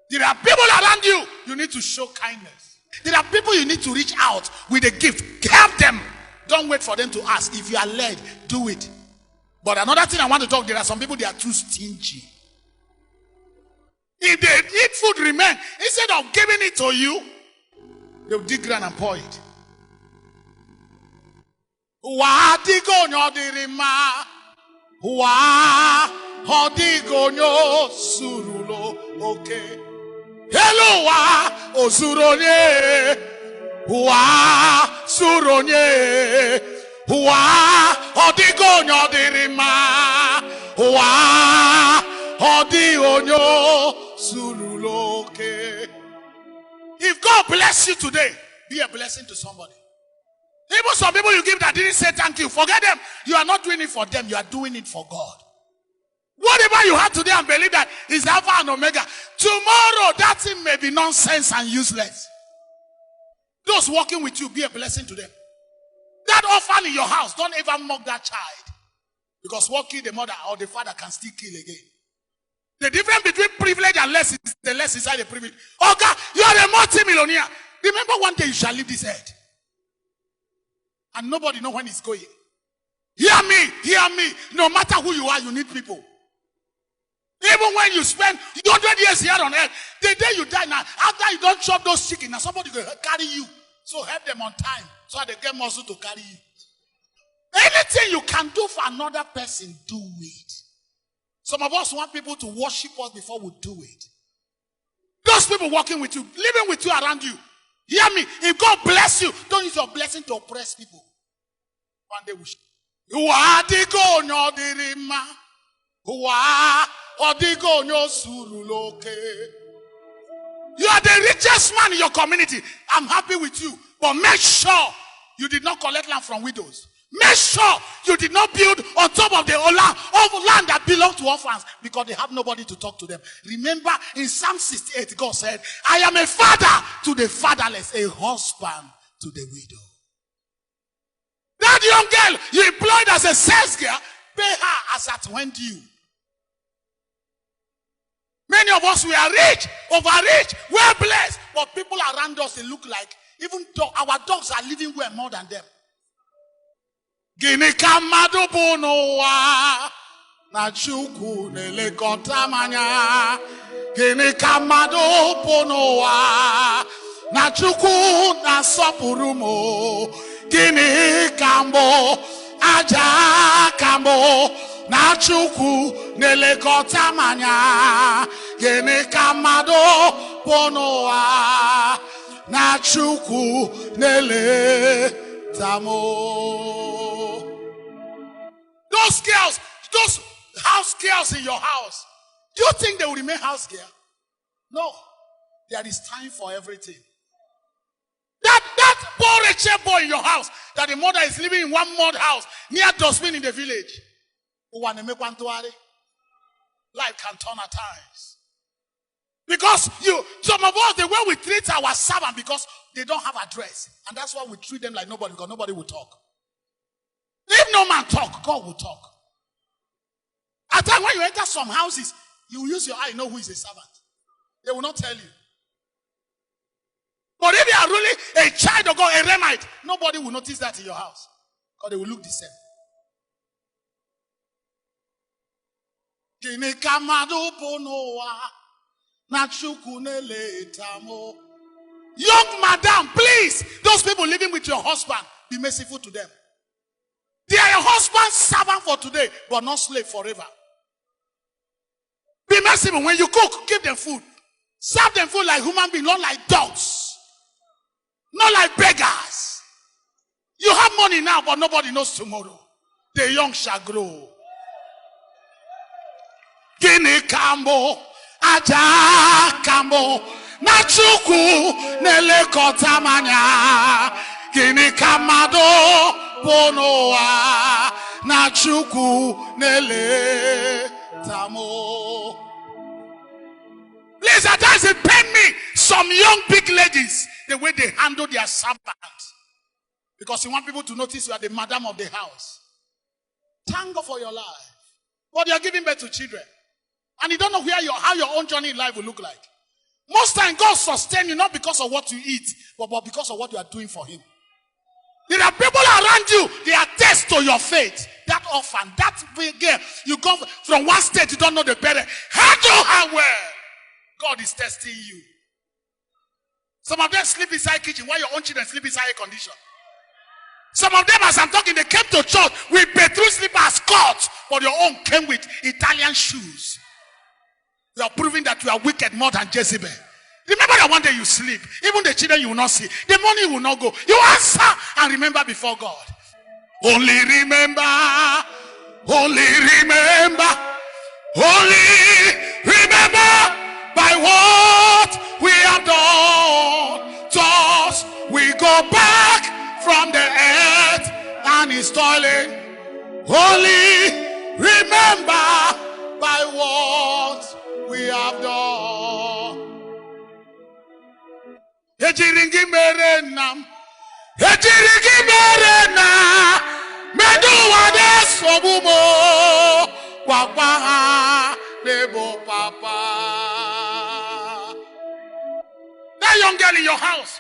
There are people around you. You need to show kindness. There are people you need to reach out with a gift. Help them. Don't wait for them to ask. If you are led, do it. But another thing I want to talk, there are some people, they are too stingy. If they eat food remain, instead of giving it to you, they'll dig ground and pour it. Okay. Hello, Osuronye. Suronye. Odigonyo dirima. Odionyo suruloke. If God bless you today, be a blessing to somebody. Even some people you give that didn't say thank you, forget them. You are not doing it for them, you are doing it for God. Whatever you have today and believe that is Alpha and Omega, tomorrow that thing may be nonsense and useless. Those working with you, be a blessing to them. That orphan in your house, don't ever mock that child. Because what kill the mother or the father can still kill again. The difference between privilege and less is the less inside the privilege. Oh God, you are a multi-millionaire. Remember, one day you shall leave this earth. And nobody knows when it's going. Hear me. No matter who you are, you need people. Even when you spend 100 years here on earth, the day you die now, after you don't chop those chicken, now somebody will carry you. So help them on time so they get muscle to carry you. Anything you can do for another person, do it. Some of us want people to worship us before we do it. Those people working with you, living with you around you. Hear me. If God bless you, don't use your blessing to oppress people. One day we should. You are the go You are the richest man in your community. I'm happy with you. But make sure you did not collect land from widows. Make sure you did not build on top of the land that belongs to orphans because they have nobody to talk to them. Remember in Psalm 68, God said, I am a father to the fatherless, a husband to the widow. That young girl you employed as a sales girl, pay her as at when due. Many of us, we are rich, overrich, well blessed, but people around us, they look like, even our dogs are living well more than them. Gini kamado bonowa na chuku nelekota manya. Gini kamado bonowa na chuku na sopurumo. Gini kambo aja kambo na chuku nelekota manya. Gini kamado bonowa na chuku neletamo. Those girls, those house girls in your house, do you think they will remain house girl? No. There is time for everything. That poor wretched boy in your house, that the mother is living in one mud house near dustbin in the village. Life can turn at times. Because some of us, the way we treat our servant, because they don't have address. And that's why we treat them like nobody, because nobody will talk. If no man talk, God will talk. At times when you enter some houses, you will use your eye, know who is a servant. They will not tell you. But if you are really a child of God, a Remite, nobody will notice that in your house. Because they will look the same. Young madam, please, those people living with your husband, be merciful to them. They are your husband's servant for today, but not slave forever. Be merciful. When you cook, give them food. Serve them food like human beings, not like dogs. Not like beggars. You have money now, but nobody knows tomorrow. The young shall grow. Gini kambo, aja kambo, nachuku nelekota manya. Gini kamado. Bonoa na chuku nele tamo. Please, at times it pain me. Some young big ladies, the way they handle their servants, because you want people to notice you are the madam of the house. Thank God for your life, but you are giving birth to children, and you don't know how your own journey in life will look like. Most times God sustains you not because of what you eat, but because of what you are doing for him. There are people around you, they attest to your faith. That orphan, that girl, you go from one state, you don't know the better. Handle her well. God is testing you. Some of them sleep inside kitchen while your own children sleep inside air condition. Some of them, as I'm talking, they came to church with bedroom slippers, skirts, but your own came with Italian shoes. You are proving that you are wicked more than Jezebel. Remember that one day you sleep, even the children you will not see, the money will not go. You answer and remember before God. Only remember, only remember, only remember by what we have done. Thus we go back from the earth and his toilet. Only remember by what we have done. Ejiringi merenam, ejiringi merena, meduwa desobumo, papa nebo papa. That young girl in your house,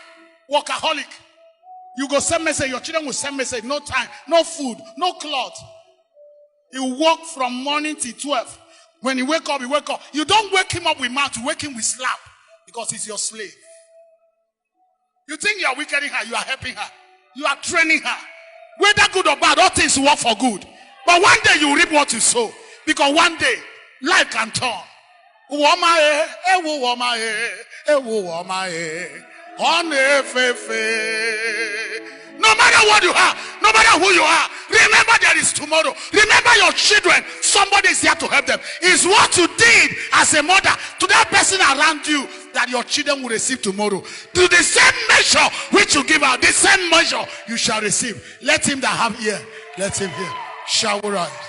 workaholic. You go send message, your children will send message, no time, no food, no cloth. You work from morning till 12. When you wake up, you wake up. You don't wake him up with mouth, you wake him with slap because he's your slave. You think you are weakening her, you are helping her. You are training her. Whether good or bad, all things work for good. But one day you reap what you sow. Because one day, life can turn. No matter what you have, no matter who you are, remember there is tomorrow. Remember your children. Somebody is here to help them. It's what you did as a mother to that person around you that your children will receive tomorrow. To the same measure which you give out, the same measure you shall receive. Let him that have ear, let him hear. Shall we rise?